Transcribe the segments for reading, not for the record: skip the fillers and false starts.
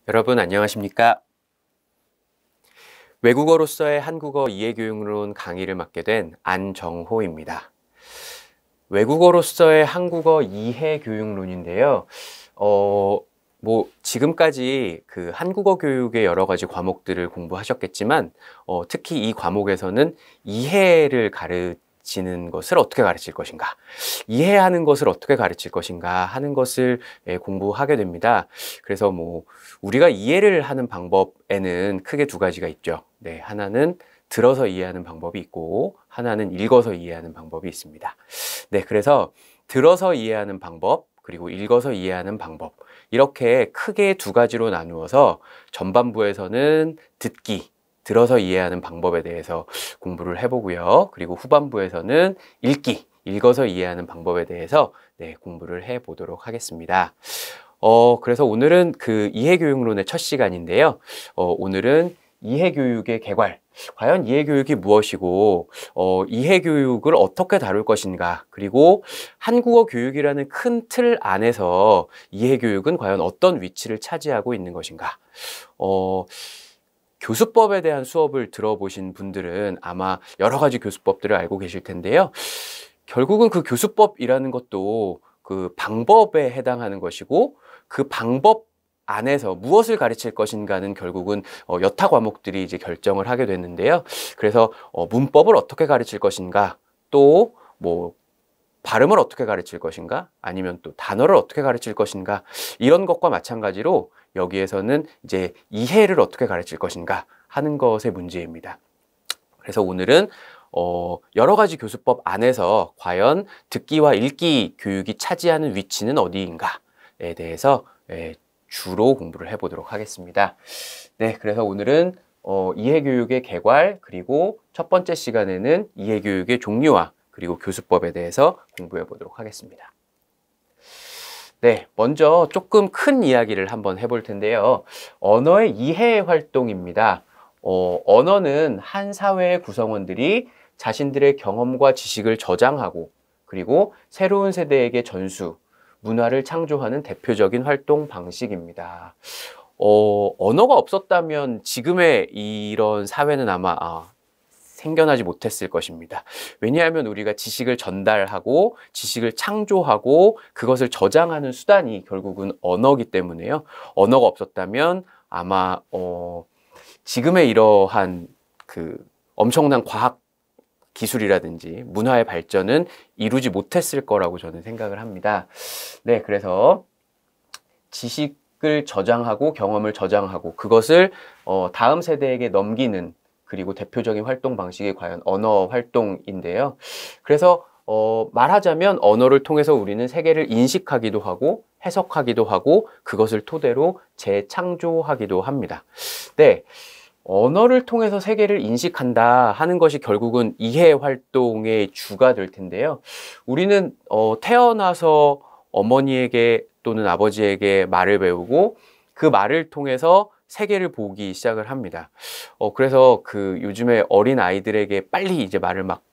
여러분 안녕하십니까? 외국어로서의 한국어 이해교육론 강의를 맡게 된 안정호입니다. 외국어로서의 한국어 이해교육론인데요. 지금까지 그 한국어 교육의 여러 가지 과목들을 공부하셨겠지만, 특히 이 과목에서는 이해를 가르치는 것을 어떻게 가르칠 것인가, 이해하는 것을 어떻게 가르칠 것인가 하는 것을 공부하게 됩니다. 그래서 우리가 이해를 하는 방법에는 크게 두 가지가 있죠. 네, 하나는 들어서 이해하는 방법이 있고 하나는 읽어서 이해하는 방법이 있습니다. 네, 그래서 들어서 이해하는 방법 그리고 읽어서 이해하는 방법, 이렇게 크게 두 가지로 나누어서 전반부에서는 듣기, 들어서 이해하는 방법에 대해서 공부를 해보고요. 그리고 후반부에서는 읽기, 읽어서 이해하는 방법에 대해서 공부를 해보도록 하겠습니다. 그래서 오늘은 그 이해교육론의 첫 시간인데요. 오늘은 이해교육의 개괄, 과연 이해교육이 무엇이고, 이해교육을 어떻게 다룰 것인가, 그리고 한국어 교육이라는 큰 틀 안에서 이해교육은 과연 어떤 위치를 차지하고 있는 것인가. 교수법에 대한 수업을 들어보신 분들은 아마 여러 가지 교수법들을 알고 계실 텐데요. 결국은 그 교수법이라는 것도 그 방법에 해당하는 것이고, 그 방법 안에서 무엇을 가르칠 것인가는 결국은 여타 과목들이 이제 결정을 하게 됐는데요. 그래서 문법을 어떻게 가르칠 것인가, 또 발음을 어떻게 가르칠 것인가, 아니면 또 단어를 어떻게 가르칠 것인가, 이런 것과 마찬가지로 여기에서는 이제 이해를 어떻게 가르칠 것인가 하는 것의 문제입니다. 그래서 오늘은 여러 가지 교수법 안에서 과연 듣기와 읽기 교육이 차지하는 위치는 어디인가에 대해서 주로 공부를 해보도록 하겠습니다. 네, 그래서 오늘은 이해교육의 개괄, 그리고 첫 번째 시간에는 이해교육의 종류와 그리고 교수법에 대해서 공부해 보도록 하겠습니다. 네, 먼저 조금 큰 이야기를 한번 해볼 텐데요. 언어의 이해 활동입니다. 언어는 한 사회의 구성원들이 자신들의 경험과 지식을 저장하고 그리고 새로운 세대에게 전수, 문화를 창조하는 대표적인 활동 방식입니다. 언어가 없었다면 지금의 이런 사회는 아마 생겨나지 못했을 것입니다. 왜냐하면 우리가 지식을 전달하고 지식을 창조하고 그것을 저장하는 수단이 결국은 언어이기 때문에요. 언어가 없었다면 아마 지금의 이러한 그 엄청난 과학 기술이라든지 문화의 발전은 이루지 못했을 거라고 저는 생각을 합니다. 네, 그래서 지식을 저장하고 경험을 저장하고 그것을 다음 세대에게 넘기는, 그리고 대표적인 활동 방식이 과연 언어 활동인데요. 그래서 말하자면 언어를 통해서 우리는 세계를 인식하기도 하고 해석하기도 하고 그것을 토대로 재창조하기도 합니다. 네. 언어를 통해서 세계를 인식한다 하는 것이 결국은 이해 활동의 주가 될 텐데요. 우리는 태어나서 어머니에게 또는 아버지에게 말을 배우고 그 말을 통해서 세계를 보기 시작을 합니다. 그래서 그 요즘에 어린 아이들에게 빨리 이제 말을 막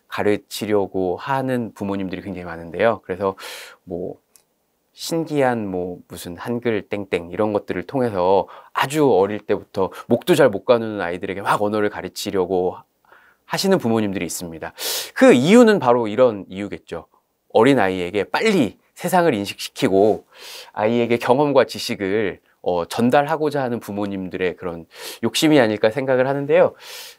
가르치려고 하는 부모님들이 굉장히 많은데요. 그래서 신기한 무슨 한글 땡땡 이런 것들을 통해서 아주 어릴 때부터 목도 잘 못 가누는 아이들에게 막 언어를 가르치려고 하시는 부모님들이 있습니다. 그 이유는 바로 이런 이유겠죠. 어린 아이에게 빨리 세상을 인식시키고 아이에게 경험과 지식을 전달하고자 하는 부모님들의 그런 욕심이 아닐까 생각을 하는데요.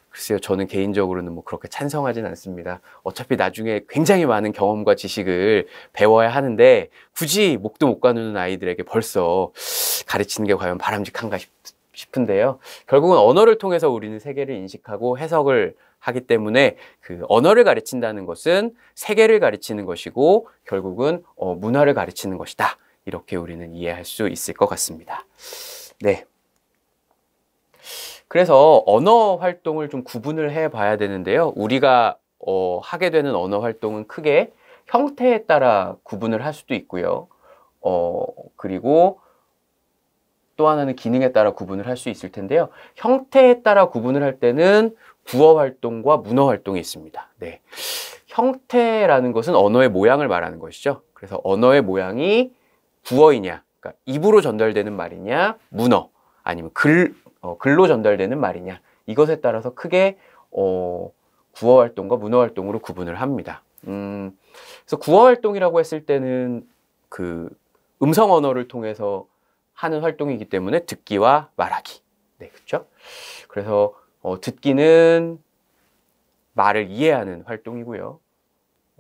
글쎄요, 저는 개인적으로는 그렇게 찬성하진 않습니다. 어차피 나중에 굉장히 많은 경험과 지식을 배워야 하는데 굳이 목도 못 가누는 아이들에게 벌써 가르치는 게 과연 바람직한가 싶은데요. 결국은 언어를 통해서 우리는 세계를 인식하고 해석을 하기 때문에 그 언어를 가르친다는 것은 세계를 가르치는 것이고 결국은 문화를 가르치는 것이다. 이렇게 우리는 이해할 수 있을 것 같습니다. 네. 그래서 언어 활동을 좀 구분을 해 봐야 되는데요. 우리가 하게 되는 언어 활동은 크게 형태에 따라 구분을 할 수도 있고요. 그리고 또 하나는 기능에 따라 구분을 할 수 있을 텐데요. 형태에 따라 구분을 할 때는 구어 활동과 문어 활동이 있습니다. 네. 형태라는 것은 언어의 모양을 말하는 것이죠. 그래서 언어의 모양이 구어이냐, 그러니까 입으로 전달되는 말이냐, 문어. 아니면 글로 전달되는 말이냐, 이것에 따라서 크게 구어 활동과 문어 활동으로 구분을 합니다. 그래서 구어 활동이라고 했을 때는 그 음성 언어를 통해서 하는 활동이기 때문에 듣기와 말하기. 네, 그렇죠? 그래서 듣기는 말을 이해하는 활동이고요.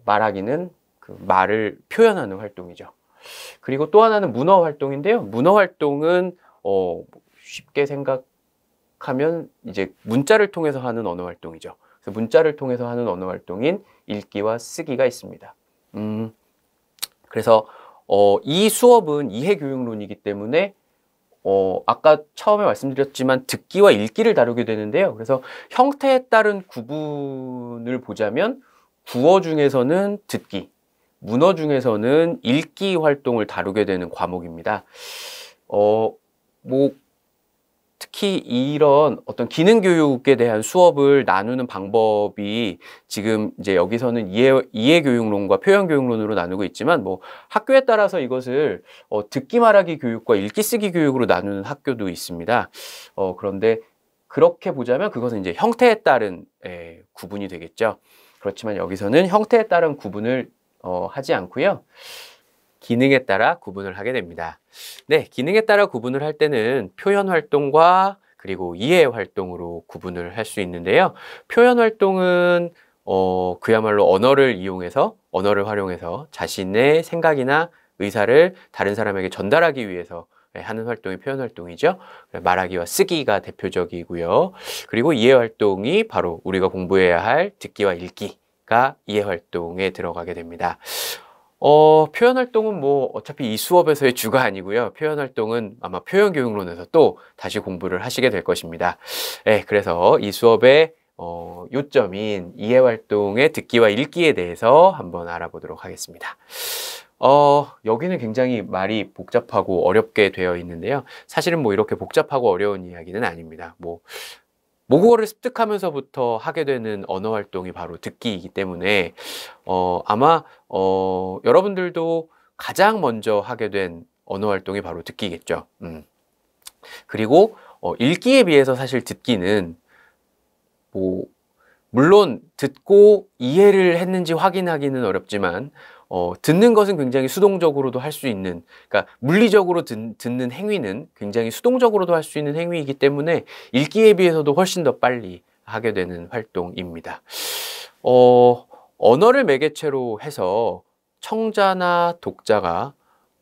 말하기는 그 말을 표현하는 활동이죠. 그리고 또 하나는 문어 활동인데요. 문어 활동은 쉽게 생각하면 이제 문자를 통해서 하는 언어 활동이죠. 그래서 문자를 통해서 하는 언어 활동인 읽기와 쓰기가 있습니다. 그래서 이 수업은 이해교육론이기 때문에 아까 처음에 말씀드렸지만 듣기와 읽기를 다루게 되는데요. 그래서 형태에 따른 구분을 보자면 구어 중에서는 듣기, 문어 중에서는 읽기 활동을 다루게 되는 과목입니다. 특히 이런 어떤 기능 교육에 대한 수업을 나누는 방법이 지금 이제 여기서는 이해 교육론과 표현 교육론으로 나누고 있지만 뭐 학교에 따라서 이것을 듣기 말하기 교육과 읽기 쓰기 교육으로 나누는 학교도 있습니다. 그런데 그렇게 보자면 그것은 이제 형태에 따른 구분이 되겠죠. 그렇지만 여기서는 형태에 따른 구분을 하지 않고요. 기능에 따라 구분을 하게 됩니다. 네, 기능에 따라 구분을 할 때는 표현 활동과 그리고 이해 활동으로 구분을 할 수 있는데요. 표현 활동은 그야말로 언어를 활용해서 자신의 생각이나 의사를 다른 사람에게 전달하기 위해서 하는 활동이 표현 활동이죠. 말하기와 쓰기가 대표적이고요. 그리고 이해 활동이 바로 우리가 공부해야 할 듣기와 읽기가 이해 활동에 들어가게 됩니다. 표현 활동은 뭐 어차피 이 수업에서의 주가 아니고요. 표현 활동은 아마 표현 교육론에서 또 다시 공부를 하시게 될 것입니다. 네, 그래서 이 수업의 요점인 이해 활동의 듣기와 읽기에 대해서 한번 알아보도록 하겠습니다. 여기는 굉장히 말이 복잡하고 어렵게 되어 있는데요. 사실은 뭐 이렇게 복잡하고 어려운 이야기는 아닙니다. 모국어를 습득하면서부터 하게 되는 언어 활동이 바로 듣기이기 때문에 아마 여러분들도 가장 먼저 하게 된 언어 활동이 바로 듣기겠죠. 그리고 읽기에 비해서 사실 듣기는 물론 듣고 이해를 했는지 확인하기는 어렵지만 듣는 것은 굉장히 수동적으로도 할 수 있는, 그러니까 물리적으로 듣는 행위는 굉장히 수동적으로도 할 수 있는 행위이기 때문에 읽기에 비해서도 훨씬 더 빨리 하게 되는 활동입니다. 언어를 매개체로 해서 청자나 독자가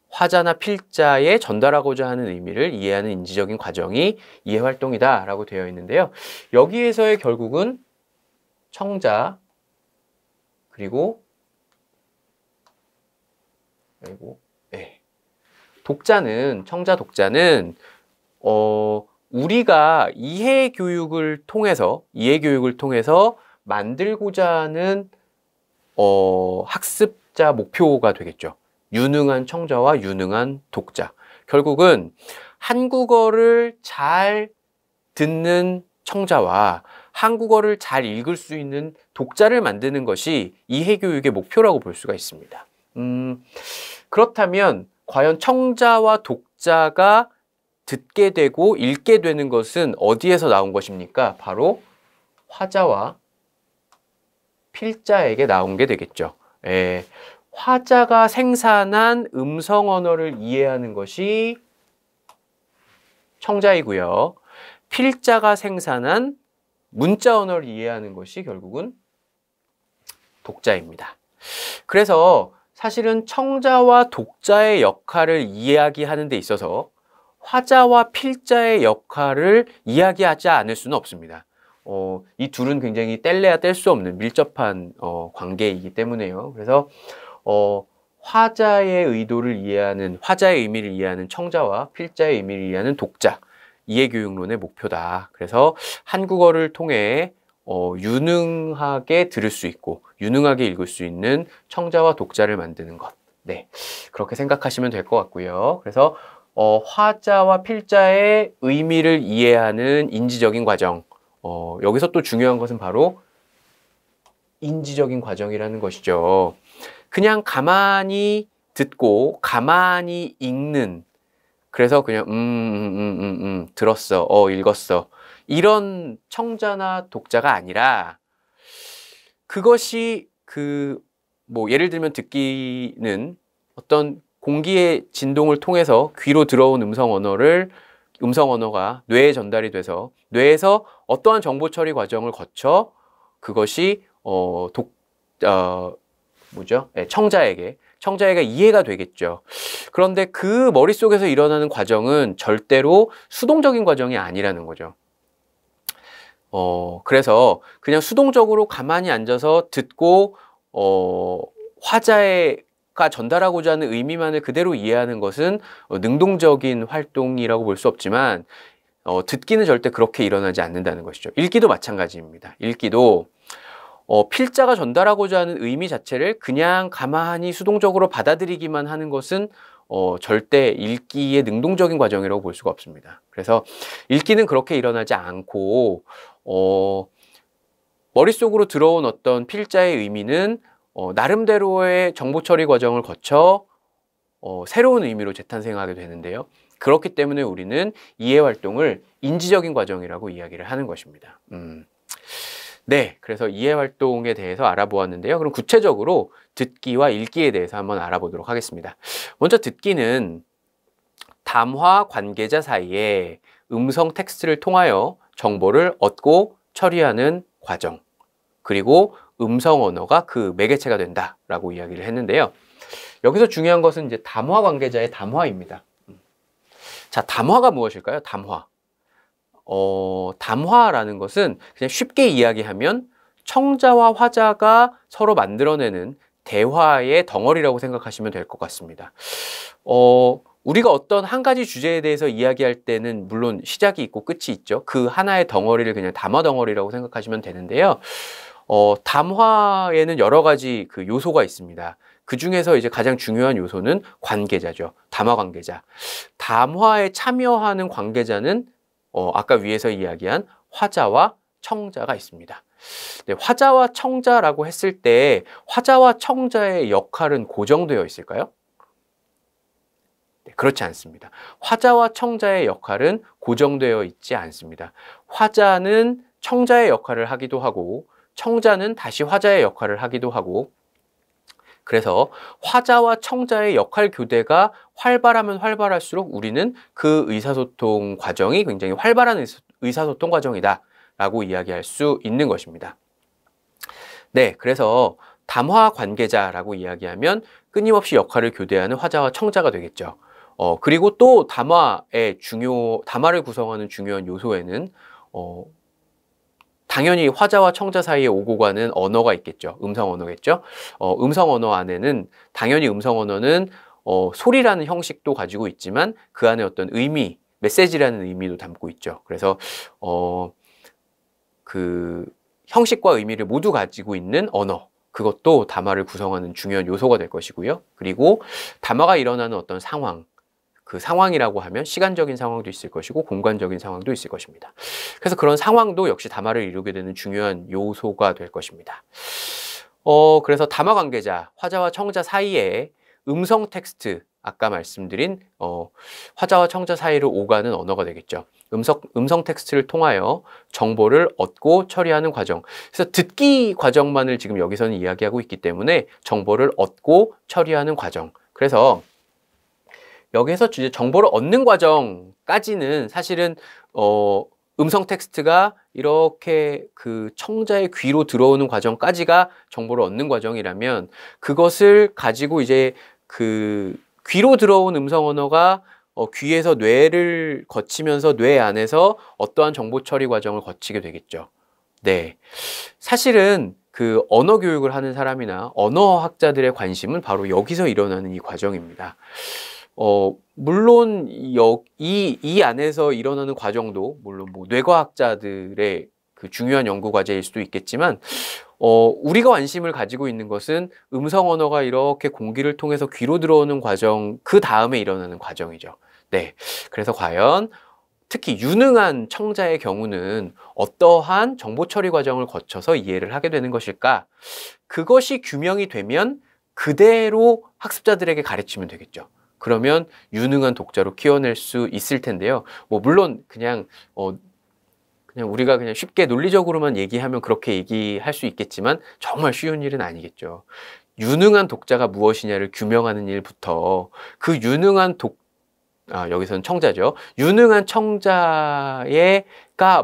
화자나 필자에 전달하고자 하는 의미를 이해하는 인지적인 과정이 이해 활동이다 라고 되어 있는데요. 여기에서의 결국은 청자 그리고 독자는, 청자 독자는 우리가 이해 교육을 통해서 만들고자 하는 학습자 목표가 되겠죠. 유능한 청자와 유능한 독자. 결국은 한국어를 잘 듣는 청자와 한국어를 잘 읽을 수 있는 독자를 만드는 것이 이해 교육의 목표라고 볼 수가 있습니다. 그렇다면 과연 청자와 독자가 듣게 되고 읽게 되는 것은 어디에서 나온 것입니까? 바로 화자와 필자에게 나온 게 되겠죠. 화자가 생산한 음성 언어를 이해하는 것이 청자이고요. 필자가 생산한 문자 언어를 이해하는 것이 결국은 독자입니다. 그래서 사실은 청자와 독자의 역할을 이야기하는 데 있어서 화자와 필자의 역할을 이야기하지 않을 수는 없습니다. 이 둘은 굉장히 뗄래야 뗄 수 없는 밀접한 관계이기 때문에요. 그래서 화자의 의도를 이해하는, 화자의 의미를 이해하는 청자와 필자의 의미를 이해하는 독자, 이해교육론의 목표다. 그래서 한국어를 통해 유능하게 들을 수 있고 유능하게 읽을 수 있는 청자와 독자를 만드는 것. 네, 그렇게 생각하시면 될 것 같고요. 그래서 화자와 필자의 의미를 이해하는 인지적인 과정. 여기서 또 중요한 것은 바로 인지적인 과정이라는 것이죠. 그냥 가만히 듣고 가만히 읽는 그래서 그냥 들었어, 읽었어, 이런 청자나 독자가 아니라 그것이 뭐 예를 들면 듣기는 어떤 공기의 진동을 통해서 귀로 들어온 음성 언어가 뇌에 전달이 돼서 뇌에서 어떠한 정보 처리 과정을 거쳐 그것이 청자에게 이해가 되겠죠. 그런데 그 머릿속에서 일어나는 과정은 절대로 수동적인 과정이 아니라는 거죠. 그래서 그냥 수동적으로 가만히 앉아서 듣고 화자가 전달하고자 하는 의미만을 그대로 이해하는 것은 능동적인 활동이라고 볼 수 없지만 듣기는 절대 그렇게 일어나지 않는다는 것이죠. 읽기도 마찬가지입니다. 읽기도 필자가 전달하고자 하는 의미 자체를 그냥 가만히 수동적으로 받아들이기만 하는 것은 절대 읽기의 능동적인 과정이라고 볼 수가 없습니다. 그래서 읽기는 그렇게 일어나지 않고 머릿속으로 들어온 어떤 필자의 의미는 나름대로의 정보 처리 과정을 거쳐 새로운 의미로 재탄생하게 되는데요. 그렇기 때문에 우리는 이해 활동을 인지적인 과정이라고 이야기를 하는 것입니다. 네, 그래서 이해 활동에 대해서 알아보았는데요. 그럼 구체적으로 듣기와 읽기에 대해서 한번 알아보도록 하겠습니다. 먼저 듣기는 담화 관계자 사이에 음성 텍스트를 통하여 정보를 얻고 처리하는 과정, 그리고 음성 언어가 그 매개체가 된다라고 이야기를 했는데요. 여기서 중요한 것은 이제 담화 관계자의 담화입니다. 자, 담화가 무엇일까요? 담화. 담화라는 것은 그냥 쉽게 이야기하면 청자와 화자가 서로 만들어내는 대화의 덩어리라고 생각하시면 될 것 같습니다. 우리가 어떤 한 가지 주제에 대해서 이야기할 때는 물론 시작이 있고 끝이 있죠. 그 하나의 덩어리를 그냥 담화 덩어리라고 생각하시면 되는데요. 담화에는 여러 가지 그 요소가 있습니다. 그 중에서 이제 가장 중요한 요소는 관계자죠. 담화 관계자. 담화에 참여하는 관계자는 아까 위에서 이야기한 화자와 청자가 있습니다. 네, 화자와 청자라고 했을 때 화자와 청자의 역할은 고정되어 있을까요? 네, 그렇지 않습니다. 화자와 청자의 역할은 고정되어 있지 않습니다. 화자는 청자의 역할을 하기도 하고 청자는 다시 화자의 역할을 하기도 하고, 그래서 화자와 청자의 역할 교대가 활발하면 활발할수록 우리는 그 의사소통 과정이 굉장히 활발한 의사소통 과정이다 라고 이야기할 수 있는 것입니다. 네, 그래서 담화 관계자라고 이야기하면 끊임없이 역할을 교대하는 화자와 청자가 되겠죠. 그리고 또 담화를 구성하는 중요한 요소에는 당연히 화자와 청자 사이에 오고 가는 언어가 있겠죠. 음성 언어겠죠. 음성 언어 안에는 당연히 음성 언어는 소리라는 형식도 가지고 있지만 그 안에 어떤 의미, 메시지라는 의미도 담고 있죠. 그래서 그 형식과 의미를 모두 가지고 있는 언어, 그것도 담화를 구성하는 중요한 요소가 될 것이고요. 그리고 담화가 일어나는 어떤 상황, 그 상황이라고 하면 시간적인 상황도 있을 것이고 공간적인 상황도 있을 것입니다. 그래서 그런 상황도 역시 담화를 이루게 되는 중요한 요소가 될 것입니다. 그래서 담화 관계자, 화자와 청자 사이에 음성 텍스트, 아까 말씀드린 화자와 청자 사이를 오가는 언어가 되겠죠. 음성 텍스트를 통하여 정보를 얻고 처리하는 과정. 그래서 듣기 과정만을 지금 여기서는 이야기하고 있기 때문에 정보를 얻고 처리하는 과정. 그래서 여기에서 정보를 얻는 과정까지는 사실은 음성 텍스트가 이렇게 그 청자의 귀로 들어오는 과정까지가 정보를 얻는 과정이라면, 그것을 가지고 이제 그 귀로 들어온 음성 언어가 귀에서 뇌를 거치면서 뇌 안에서 어떠한 정보 처리 과정을 거치게 되겠죠. 네, 사실은 그 언어 교육을 하는 사람이나 언어학자들의 관심은 바로 여기서 일어나는 이 과정입니다. 물론 이 안에서 일어나는 과정도 물론 뭐 뇌과학자들의 그 중요한 연구 과제일 수도 있겠지만 우리가 관심을 가지고 있는 것은 음성 언어가 이렇게 공기를 통해서 귀로 들어오는 과정, 그 다음에 일어나는 과정이죠. 네, 그래서 과연 특히 유능한 청자의 경우는 어떠한 정보 처리 과정을 거쳐서 이해를 하게 되는 것일까? 그것이 규명이 되면 그대로 학습자들에게 가르치면 되겠죠. 그러면 유능한 독자로 키워낼 수 있을 텐데요. 뭐 물론 그냥 우리가 그냥 쉽게 논리적으로만 얘기하면 그렇게 얘기할 수 있겠지만 정말 쉬운 일은 아니겠죠. 유능한 독자가 무엇이냐를 규명하는 일부터 그 유능한 여기서는 청자죠. 유능한 청자가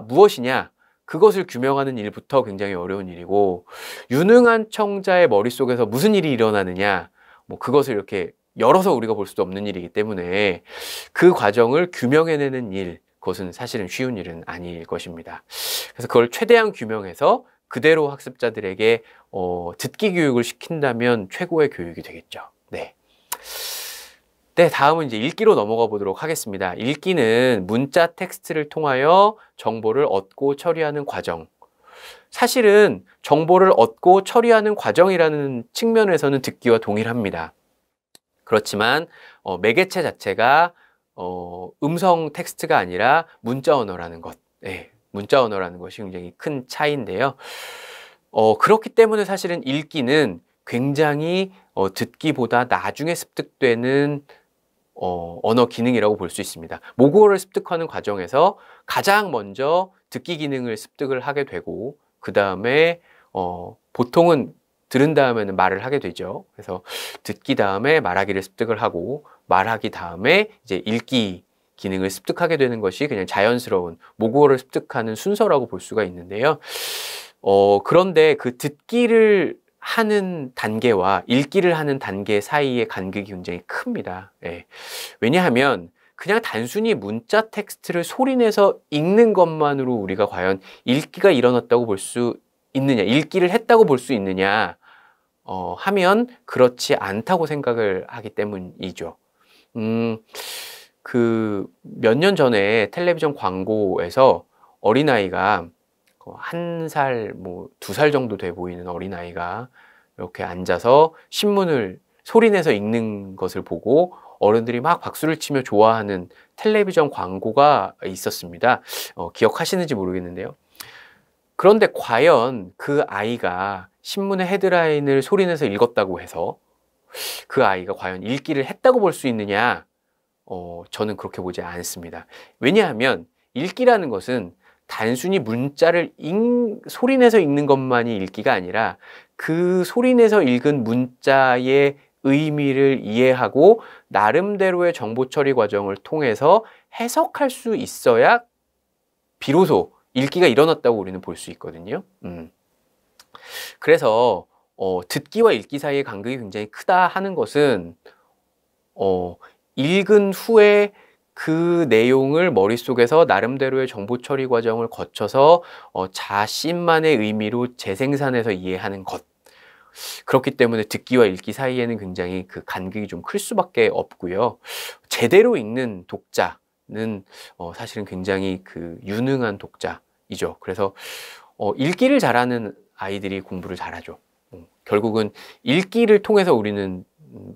무엇이냐, 그것을 규명하는 일부터 굉장히 어려운 일이고, 유능한 청자의 머릿속에서 무슨 일이 일어나느냐, 뭐 그것을 이렇게 열어서 우리가 볼 수도 없는 일이기 때문에 그 과정을 규명해내는 일, 그것은 사실은 쉬운 일은 아닐 것입니다. 그래서 그걸 최대한 규명해서 그대로 학습자들에게 듣기 교육을 시킨다면 최고의 교육이 되겠죠. 네. 네, 다음은 이제 읽기로 넘어가 보도록 하겠습니다. 읽기는 문자 텍스트를 통하여 정보를 얻고 처리하는 과정. 사실은 정보를 얻고 처리하는 과정이라는 측면에서는 듣기와 동일합니다. 그렇지만 매개체 자체가 음성 텍스트가 아니라 문자 언어라는 것. 네, 문자 언어라는 것이 굉장히 큰 차이인데요. 그렇기 때문에 사실은 읽기는 굉장히 듣기보다 나중에 습득되는 언어 기능이라고 볼 수 있습니다. 모국어를 습득하는 과정에서 가장 먼저 듣기 기능을 습득을 하게 되고, 그 다음에 보통은 들은 다음에는 말을 하게 되죠. 그래서 듣기 다음에 말하기를 습득을 하고, 말하기 다음에 이제 읽기 기능을 습득하게 되는 것이 그냥 자연스러운 모국어를 습득하는 순서라고 볼 수가 있는데요. 그런데 그 듣기를 하는 단계와 읽기를 하는 단계 사이의 간극이 굉장히 큽니다. 예. 왜냐하면 그냥 단순히 문자 텍스트를 소리내서 읽는 것만으로 우리가 과연 읽기가 일어났다고 볼 수 있느냐, 읽기를 했다고 볼 수 있느냐 하면 그렇지 않다고 생각을 하기 때문이죠. 그 몇 년 전에 텔레비전 광고에서 어린아이가 1살, 뭐 2살 정도 돼 보이는 어린아이가 이렇게 앉아서 신문을 소리내서 읽는 것을 보고 어른들이 막 박수를 치며 좋아하는 텔레비전 광고가 있었습니다. 기억하시는지 모르겠는데요. 그런데 과연 그 아이가 신문의 헤드라인을 소리내서 읽었다고 해서 그 아이가 과연 읽기를 했다고 볼 수 있느냐? 저는 그렇게 보지 않습니다. 왜냐하면 읽기라는 것은 단순히 문자를 소리내서 읽는 것만이 읽기가 아니라 그 소리내서 읽은 문자의 의미를 이해하고 나름대로의 정보 처리 과정을 통해서 해석할 수 있어야 비로소 읽기가 일어났다고 우리는 볼 수 있거든요. 그래서 듣기와 읽기 사이의 간극이 굉장히 크다 하는 것은 읽은 후에 그 내용을 머릿속에서 나름대로의 정보 처리 과정을 거쳐서 자신만의 의미로 재생산해서 이해하는 것. 그렇기 때문에 듣기와 읽기 사이에는 굉장히 그 간극이 좀 클 수밖에 없고요. 제대로 읽는 독자는 사실은 굉장히 그 유능한 독자이죠. 그래서 읽기를 잘하는 아이들이 공부를 잘하죠. 결국은 읽기를 통해서 우리는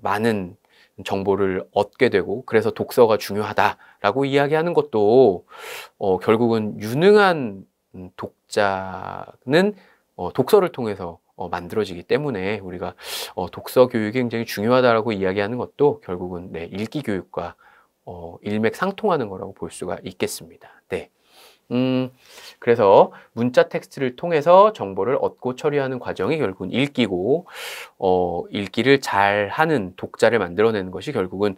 많은 정보를 얻게 되고, 그래서 독서가 중요하다라고 이야기하는 것도 결국은 유능한 독자는 독서를 통해서 만들어지기 때문에 우리가 독서 교육이 굉장히 중요하다라고 이야기하는 것도 결국은 읽기 교육과 일맥상통하는 거라고 볼 수가 있겠습니다. 네. 그래서 문자 텍스트를 통해서 정보를 얻고 처리하는 과정이 결국은 읽기고, 읽기를 잘하는 독자를 만들어내는 것이 결국은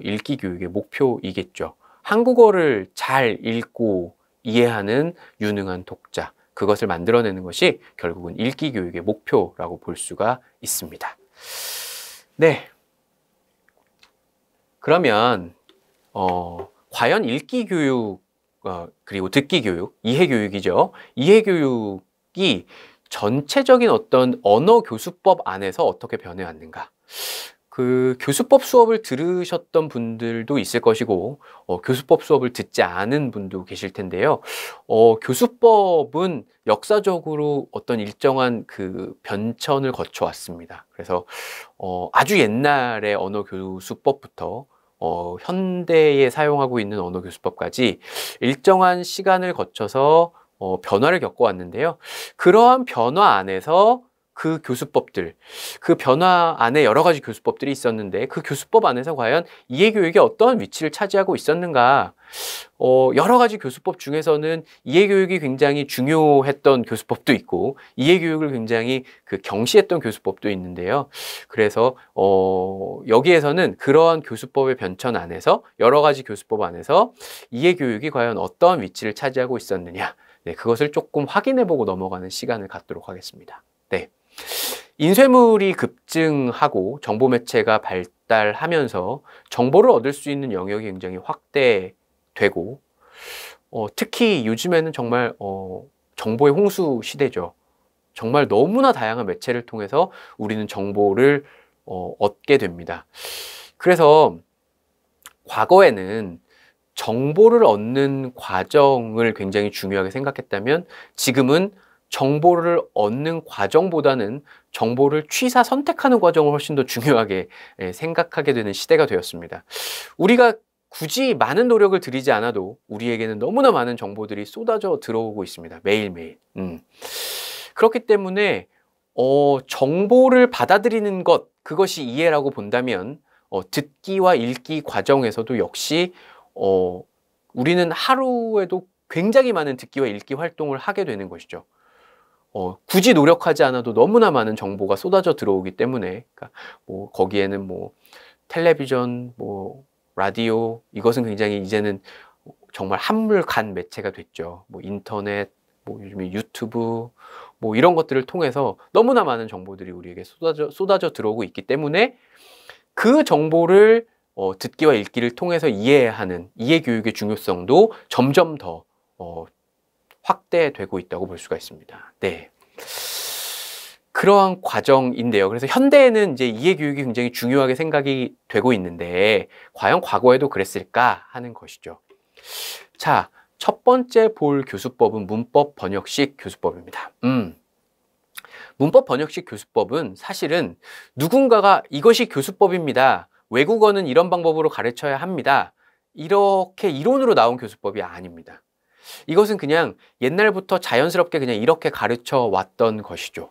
읽기 교육의 목표이겠죠. 한국어를 잘 읽고 이해하는 유능한 독자, 그것을 만들어내는 것이 결국은 읽기 교육의 목표라고 볼 수가 있습니다. 네. 그러면 과연 읽기 교육 그리고 듣기 교육, 이해 교육이죠. 이해 교육이 전체적인 어떤 언어 교수법 안에서 어떻게 변해왔는가? 그 교수법 수업을 들으셨던 분들도 있을 것이고, 교수법 수업을 듣지 않은 분도 계실 텐데요. 교수법은 역사적으로 어떤 일정한 그 변천을 거쳐왔습니다. 그래서 아주 옛날의 언어 교수법부터 현대에 사용하고 있는 언어 교수법까지 일정한 시간을 거쳐서 변화를 겪어왔는데요. 그러한 변화 안에서 그 교수법들, 그 변화 안에 여러 가지 교수법들이 있었는데 그 교수법 안에서 과연 이해교육이 어떤 위치를 차지하고 있었는가? 여러 가지 교수법 중에서는 이해교육이 굉장히 중요했던 교수법도 있고 이해교육을 굉장히 경시했던 교수법도 있는데요. 그래서 여기에서는 그러한 교수법의 변천 안에서 여러 가지 교수법 안에서 이해교육이 과연 어떤 위치를 차지하고 있었느냐, 네, 그것을 조금 확인해보고 넘어가는 시간을 갖도록 하겠습니다. 네. 인쇄물이 급증하고 정보 매체가 발달하면서 정보를 얻을 수 있는 영역이 굉장히 확대되고 특히 요즘에는 정말 정보의 홍수 시대죠. 정말 너무나 다양한 매체를 통해서 우리는 정보를 얻게 됩니다. 그래서 과거에는 정보를 얻는 과정을 굉장히 중요하게 생각했다면 지금은 정보를 얻는 과정보다는 정보를 취사 선택하는 과정을 훨씬 더 중요하게 생각하게 되는 시대가 되었습니다. 우리가 굳이 많은 노력을 들이지 않아도 우리에게는 너무나 많은 정보들이 쏟아져 들어오고 있습니다. 매일매일. 그렇기 때문에 정보를 받아들이는 것, 그것이 이해라고 본다면 듣기와 읽기 과정에서도 역시 우리는 하루에도 굉장히 많은 듣기와 읽기 활동을 하게 되는 것이죠. 굳이 노력하지 않아도 너무나 많은 정보가 쏟아져 들어오기 때문에 그러니까 거기에는 텔레비전, 라디오, 이것은 굉장히 이제는 정말 한물간 매체가 됐죠. 인터넷, 요즘에 유튜브, 이런 것들을 통해서 너무나 많은 정보들이 우리에게 쏟아져 들어오고 있기 때문에 그 정보를 듣기와 읽기를 통해서 이해하는 이해교육의 중요성도 점점 더 확대되고 있다고 볼 수가 있습니다. 네. 그러한 과정인데요. 그래서 현대에는 이제 이해교육이 굉장히 중요하게 생각이 되고 있는데 과연 과거에도 그랬을까 하는 것이죠. 자, 첫 번째 볼 교수법은 문법 번역식 교수법입니다. 문법 번역식 교수법은 사실은 누군가가 이것이 교수법입니다. 외국어는 이런 방법으로 가르쳐야 합니다. 이렇게 이론으로 나온 교수법이 아닙니다. 이것은 그냥 옛날부터 자연스럽게 그냥 이렇게 가르쳐 왔던 것이죠.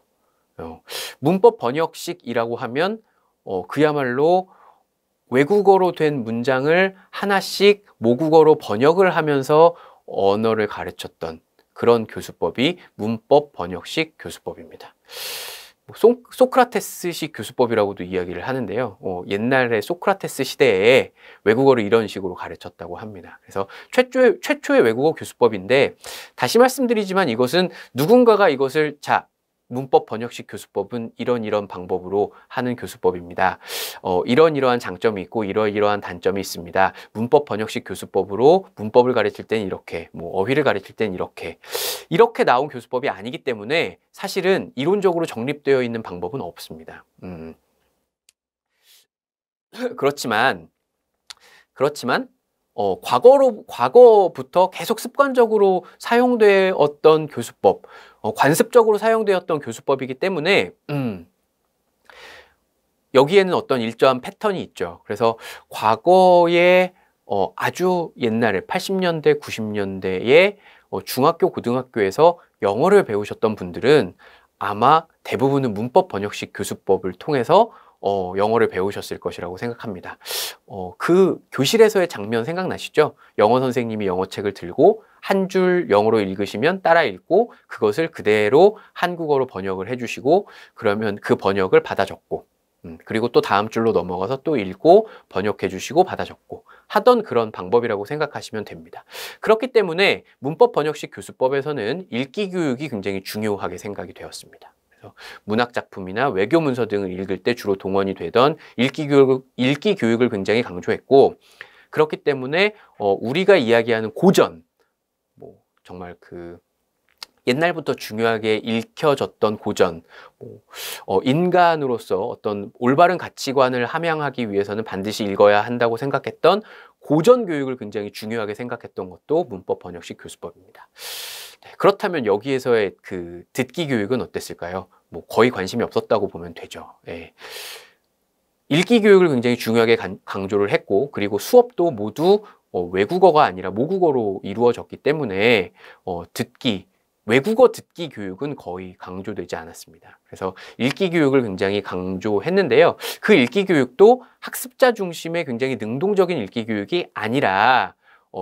문법 번역식이라고 하면 그야말로 외국어로 된 문장을 하나씩 모국어로 번역을 하면서 언어를 가르쳤던 그런 교수법이 문법 번역식 교수법입니다. 소크라테스식 교수법이라고도 이야기를 하는데요. 옛날에 소크라테스 시대에 외국어를 이런 식으로 가르쳤다고 합니다. 그래서 최초의 외국어 교수법인데 다시 말씀드리지만 이것은 누군가가 이것을 문법 번역식 교수법은 이런 방법으로 하는 교수법입니다. 이러한 장점이 있고 이러한 단점이 있습니다. 문법 번역식 교수법으로 문법을 가르칠 땐 이렇게, 어휘를 가르칠 땐 이렇게 나온 교수법이 아니기 때문에 사실은 이론적으로 정립되어 있는 방법은 없습니다. 그렇지만 과거부터 계속 습관적으로 사용되었던 교수법, 관습적으로 사용되었던 교수법이기 때문에 여기에는 어떤 일정한 패턴이 있죠. 그래서 과거에 아주 옛날에 80년대, 90년대에 중학교, 고등학교에서 영어를 배우셨던 분들은 아마 대부분은 문법 번역식 교수법을 통해서 영어를 배우셨을 것이라고 생각합니다. 그 교실에서의 장면 생각나시죠? 영어 선생님이 영어책을 들고 한 줄 영어로 읽으시면 따라 읽고 그것을 그대로 한국어로 번역을 해주시고 그러면 그 번역을 받아 적고 그리고 또 다음 줄로 넘어가서 또 읽고 번역해 주시고 받아 적고 하던 그런 방법이라고 생각하시면 됩니다. 그렇기 때문에 문법 번역식 교수법에서는 읽기 교육이 굉장히 중요하게 생각이 되었습니다. 문학 작품이나 외교 문서 등을 읽을 때 주로 동원이 되던 읽기 교육을 굉장히 강조했고 그렇기 때문에 우리가 이야기하는 고전, 정말 옛날부터 중요하게 읽혀졌던 고전, 인간으로서 어떤 올바른 가치관을 함양하기 위해서는 반드시 읽어야 한다고 생각했던 고전 교육을 굉장히 중요하게 생각했던 것도 문법 번역식 교수법입니다. 네, 그렇다면 여기에서의 듣기 교육은 어땠을까요? 거의 관심이 없었다고 보면 되죠. 예. 읽기 교육을 굉장히 중요하게 강조를 했고 그리고 수업도 모두 외국어가 아니라 모국어로 이루어졌기 때문에 듣기, 외국어 듣기 교육은 거의 강조되지 않았습니다. 그래서 읽기 교육을 굉장히 강조했는데요. 그 읽기 교육도 학습자 중심의 굉장히 능동적인 읽기 교육이 아니라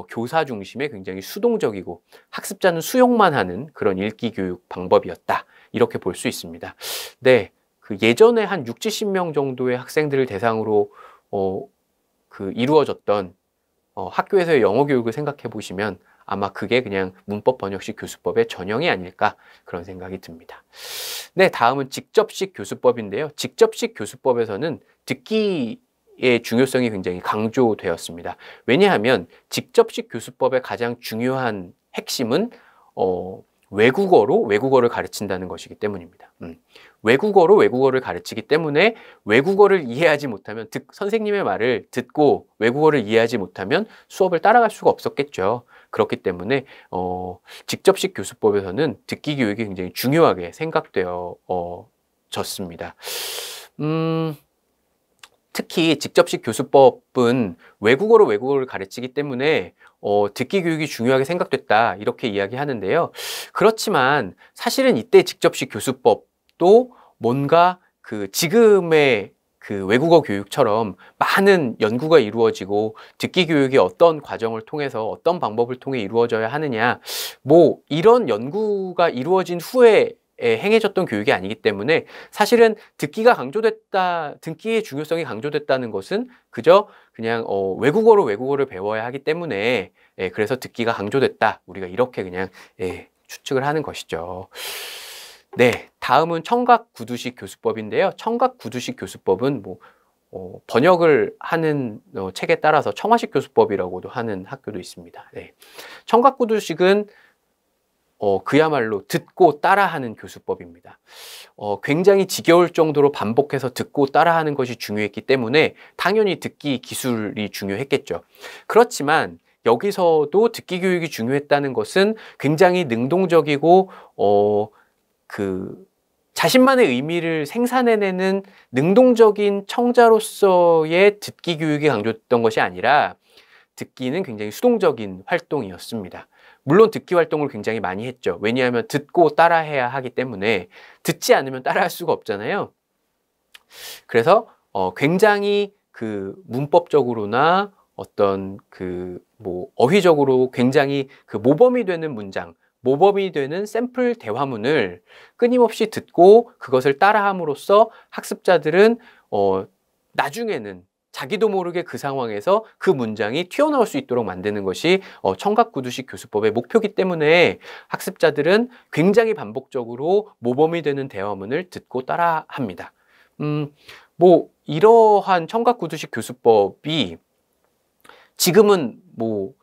교사 중심의 굉장히 수동적이고 학습자는 수용만 하는 그런 읽기 교육 방법이었다. 이렇게 볼 수 있습니다. 네, 그 예전에 한 6, 70명 정도의 학생들을 대상으로 이루어졌던 학교에서의 영어 교육을 생각해 보시면 아마 그게 그냥 문법 번역식 교수법의 전형이 아닐까 그런 생각이 듭니다. 네, 다음은 직접식 교수법인데요. 직접식 교수법에서는 듣기의 중요성이 굉장히 강조되었습니다. 왜냐하면 직접식 교수법의 가장 중요한 핵심은 외국어로 외국어를 가르친다는 것이기 때문입니다. 외국어로 외국어를 가르치기 때문에 외국어를 이해하지 못하면 선생님의 말을 듣고 외국어를 이해하지 못하면 수업을 따라갈 수가 없었겠죠. 그렇기 때문에 직접식 교수법에서는 듣기 교육이 굉장히 중요하게 생각되어졌습니다. 특히 직접식 교수법은 외국어로 외국어를 가르치기 때문에 듣기 교육이 중요하게 생각됐다 이렇게 이야기하는데요. 그렇지만 사실은 이때 직접식 교수법도 뭔가 지금의 외국어 교육처럼 많은 연구가 이루어지고 듣기 교육이 어떤 과정을 통해서 어떤 방법을 통해 이루어져야 하느냐 이런 연구가 이루어진 후에 행해졌던 교육이 아니기 때문에 사실은 듣기의 중요성이 강조됐다는 것은 그냥 외국어로 외국어를 배워야 하기 때문에 그래서 듣기가 강조됐다. 우리가 이렇게 그냥 추측을 하는 것이죠. 네, 다음은 청각구두식 교수법인데요. 청각구두식 교수법은 번역을 하는 책에 따라서 청화식 교수법이라고도 하는 학교도 있습니다. 네. 청각구두식은 그야말로 듣고 따라하는 교수법입니다. 굉장히 지겨울 정도로 반복해서 듣고 따라하는 것이 중요했기 때문에 당연히 듣기 기술이 중요했겠죠. 그렇지만 여기서도 듣기 교육이 중요했다는 것은 굉장히 능동적이고 자신만의 의미를 생산해내는 능동적인 청자로서의 듣기 교육이 강조됐던 것이 아니라 듣기는 굉장히 수동적인 활동이었습니다. 물론 듣기 활동을 굉장히 많이 했죠. 왜냐하면 듣고 따라해야 하기 때문에 듣지 않으면 따라할 수가 없잖아요. 그래서 굉장히 문법적으로나 어떤 어휘적으로 굉장히 모범이 되는 문장, 모범이 되는 샘플 대화문을 끊임없이 듣고 그것을 따라함으로써 학습자들은 나중에는 자기도 모르게 그 상황에서 그 문장이 튀어나올 수 있도록 만드는 것이 청각구두식 교수법의 목표이기 때문에 학습자들은 굉장히 반복적으로 모범이 되는 대화문을 듣고 따라합니다. 이러한 청각구두식 교수법이 지금은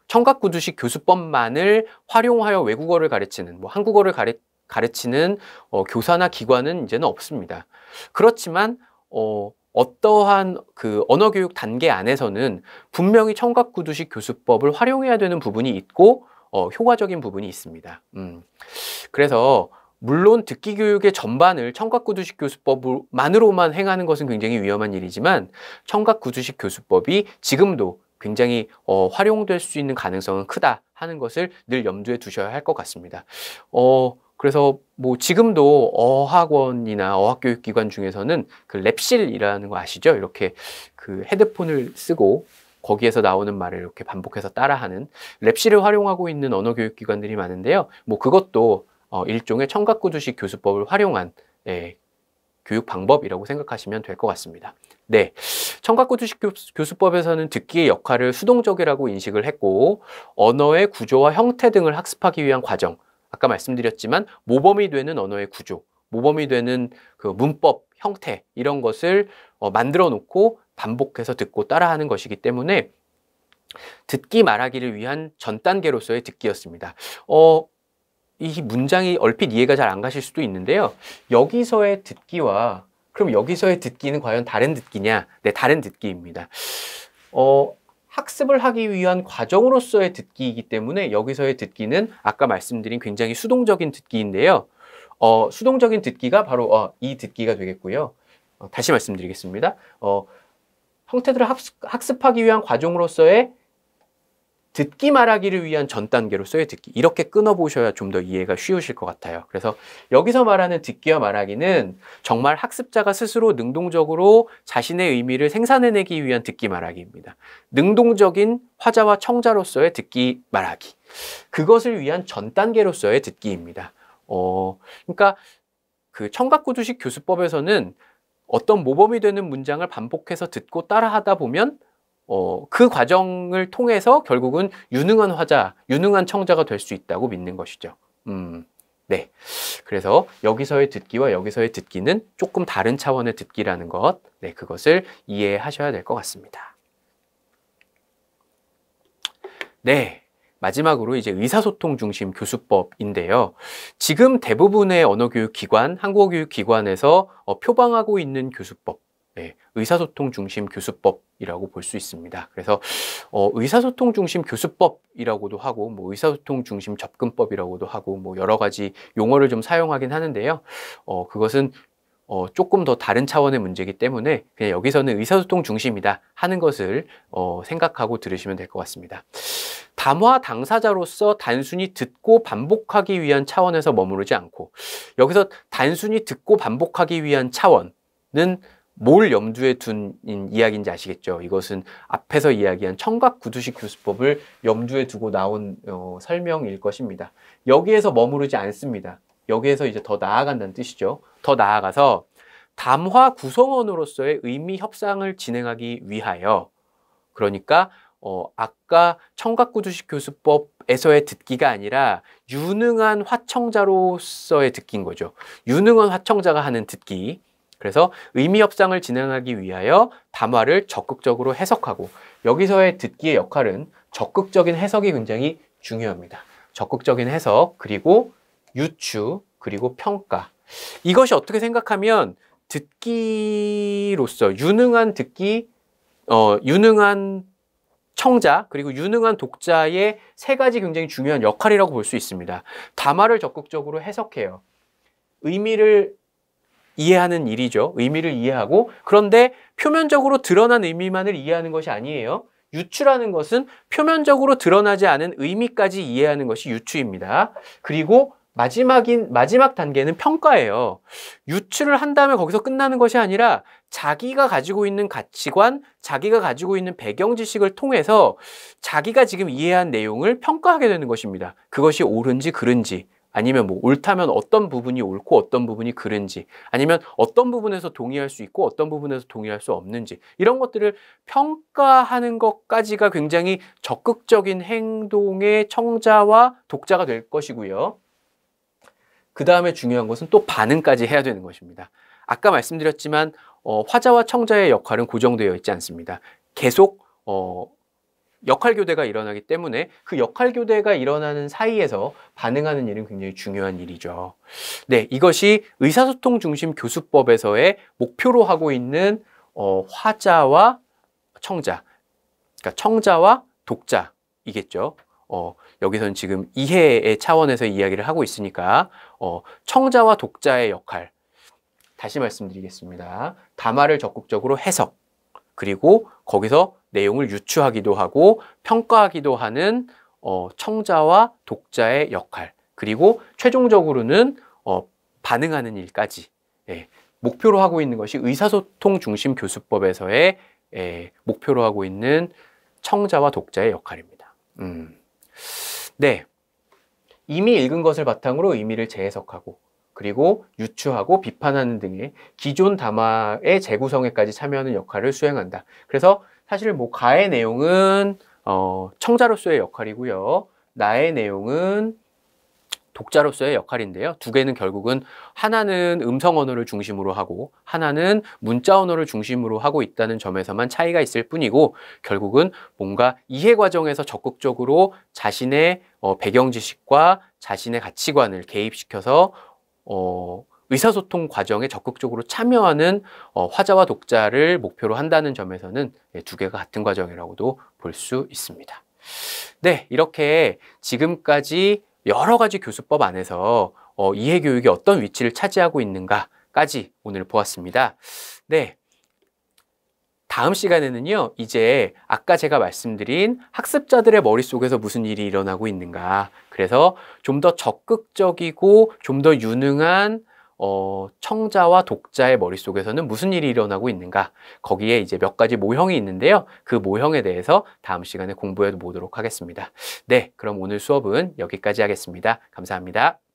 청각구두식 교수법만을 활용하여 외국어를 가르치는 한국어를 가르치는 교사나 기관은 이제는 없습니다. 그렇지만 어떠한 언어교육 단계 안에서는 분명히 청각구두식 교수법을 활용해야 되는 부분이 있고 효과적인 부분이 있습니다. 그래서 물론 듣기 교육의 전반을 청각구두식 교수법만으로만 행하는 것은 굉장히 위험한 일이지만 청각구두식 교수법이 지금도 굉장히 활용될 수 있는 가능성은 크다 하는 것을 늘 염두에 두셔야 할 것 같습니다. 그래서 지금도 어학원이나 어학교육기관 중에서는 랩실이라는 거 아시죠? 이렇게 헤드폰을 쓰고 거기에서 나오는 말을 이렇게 반복해서 따라하는 랩실을 활용하고 있는 언어교육기관들이 많은데요. 그것도 일종의 청각구두식 교수법을 활용한 교육 방법이라고 생각하시면 될 것 같습니다. 네, 청각구두식 교수법에서는 듣기의 역할을 수동적이라고 인식을 했고 언어의 구조와 형태 등을 학습하기 위한 과정, 아까 말씀드렸지만 모범이 되는 언어의 구조, 모범이 되는 문법, 형태 이런 것을 만들어 놓고 반복해서 듣고 따라하는 것이기 때문에 듣기 말하기를 위한 전 단계로서의 듣기였습니다. 이 문장이 얼핏 이해가 잘 안 가실 수도 있는데요. 여기서의 듣기와 그럼 여기서의 듣기는 과연 다른 듣기냐? 네, 다른 듣기입니다. 학습을 하기 위한 과정으로서의 듣기이기 때문에 여기서의 듣기는 아까 말씀드린 굉장히 수동적인 듣기인데요. 수동적인 듣기가 바로 이 듣기가 되겠고요. 다시 말씀드리겠습니다. 형태들을 학습하기 위한 과정으로서의 듣기 말하기를 위한 전 단계로서의 듣기. 이렇게 끊어보셔야 좀 더 이해가 쉬우실 것 같아요. 그래서 여기서 말하는 듣기와 말하기는 정말 학습자가 스스로 능동적으로 자신의 의미를 생산해내기 위한 듣기 말하기입니다. 능동적인 화자와 청자로서의 듣기 말하기. 그것을 위한 전 단계로서의 듣기입니다. 그러니까 그 청각구두식 교수법에서는 어떤 모범이 되는 문장을 반복해서 듣고 따라하다 보면 그 과정을 통해서 결국은 유능한 화자, 유능한 청자가 될 수 있다고 믿는 것이죠. 네. 그래서 여기서의 듣기와 여기서의 듣기는 조금 다른 차원의 듣기라는 것, 네, 그것을 이해하셔야 될 것 같습니다. 네. 마지막으로 이제 의사소통 중심 교수법인데요. 지금 대부분의 언어교육기관, 한국어교육기관에서 표방하고 있는 교수법, 네, 의사소통 중심 교수법이라고 볼 수 있습니다. 그래서 의사소통 중심 교수법이라고도 하고 뭐 의사소통 중심 접근법이라고도 하고 뭐 여러 가지 용어를 좀 사용하긴 하는데요. 그것은 조금 더 다른 차원의 문제이기 때문에 그냥 여기서는 의사소통 중심이다 하는 것을 생각하고 들으시면 될 것 같습니다. 담화 당사자로서 단순히 듣고 반복하기 위한 차원에서 머무르지 않고 여기서 단순히 듣고 반복하기 위한 차원은 뭘 염두에 둔 이야기인지 아시겠죠? 이것은 앞에서 이야기한 청각구두식 교수법을 염두에 두고 나온 설명일 것입니다. 여기에서 머무르지 않습니다. 여기에서 이제 더 나아간다는 뜻이죠. 더 나아가서 담화 구성원으로서의 의미 협상을 진행하기 위하여, 그러니까 아까 청각구두식 교수법에서의 듣기가 아니라 유능한 화청자로서의 듣기인 거죠. 유능한 화청자가 하는 듣기. 그래서 의미 협상을 진행하기 위하여 담화를 적극적으로 해석하고, 여기서의 듣기의 역할은 적극적인 해석이 굉장히 중요합니다. 적극적인 해석, 그리고 유추, 그리고 평가. 이것이 어떻게 생각하면 듣기로서 유능한 듣기, 유능한 청자, 그리고 유능한 독자의 세 가지 굉장히 중요한 역할이라고 볼 수 있습니다. 담화를 적극적으로 해석해요. 의미를 이해하는 일이죠. 의미를 이해하고, 그런데 표면적으로 드러난 의미만을 이해하는 것이 아니에요. 유추라는 것은 표면적으로 드러나지 않은 의미까지 이해하는 것이 유추입니다. 그리고 마지막 단계는 평가예요. 유추를 한 다음에 거기서 끝나는 것이 아니라 자기가 가지고 있는 가치관, 자기가 가지고 있는 배경 지식을 통해서 자기가 지금 이해한 내용을 평가하게 되는 것입니다. 그것이 옳은지 그른지, 아니면 뭐 옳다면 어떤 부분이 옳고 어떤 부분이 그른지, 아니면 어떤 부분에서 동의할 수 있고 어떤 부분에서 동의할 수 없는지, 이런 것들을 평가하는 것까지가 굉장히 적극적인 행동의 청자와 독자가 될 것이고요. 그 다음에 중요한 것은 또 반응까지 해야 되는 것입니다. 아까 말씀드렸지만 화자와 청자의 역할은 고정되어 있지 않습니다. 계속 역할 교대가 일어나기 때문에 그 역할 교대가 일어나는 사이에서 반응하는 일은 굉장히 중요한 일이죠. 네, 이것이 의사소통 중심 교수법에서의 목표로 하고 있는 화자와 청자, 그러니까 청자와 독자이겠죠. 여기서는 지금 이해의 차원에서 이야기를 하고 있으니까 청자와 독자의 역할, 다시 말씀드리겠습니다. 담화를 적극적으로 해석, 그리고 거기서 내용을 유추하기도 하고 평가하기도 하는 청자와 독자의 역할, 그리고 최종적으로는 반응하는 일까지, 예, 목표로 하고 있는 것이 의사소통 중심 교수법에서의 목표로 하고 있는 청자와 독자의 역할입니다. 네, 이미 읽은 것을 바탕으로 의미를 재해석하고, 그리고 유추하고 비판하는 등의 기존 담화의 재구성에까지 참여하는 역할을 수행한다. 그래서 사실 뭐 가의 내용은 청자로서의 역할이고요. 나의 내용은 독자로서의 역할인데요. 두 개는 결국은 하나는 음성 언어를 중심으로 하고 하나는 문자 언어를 중심으로 하고 있다는 점에서만 차이가 있을 뿐이고, 결국은 뭔가 이해 과정에서 적극적으로 자신의 배경 지식과 자신의 가치관을 개입시켜서 의사소통 과정에 적극적으로 참여하는 화자와 독자를 목표로 한다는 점에서는 두 개가 같은 과정이라고도 볼 수 있습니다. 네, 이렇게 지금까지 여러 가지 교수법 안에서 이해교육이 어떤 위치를 차지하고 있는가까지 오늘 보았습니다. 네, 다음 시간에는요, 이제 아까 제가 말씀드린 학습자들의 머릿속에서 무슨 일이 일어나고 있는가. 그래서 좀 더 적극적이고 좀 더 유능한 청자와 독자의 머릿속에서는 무슨 일이 일어나고 있는가. 거기에 이제 몇 가지 모형이 있는데요. 그 모형에 대해서 다음 시간에 공부해 보도록 하겠습니다. 네, 그럼 오늘 수업은 여기까지 하겠습니다. 감사합니다.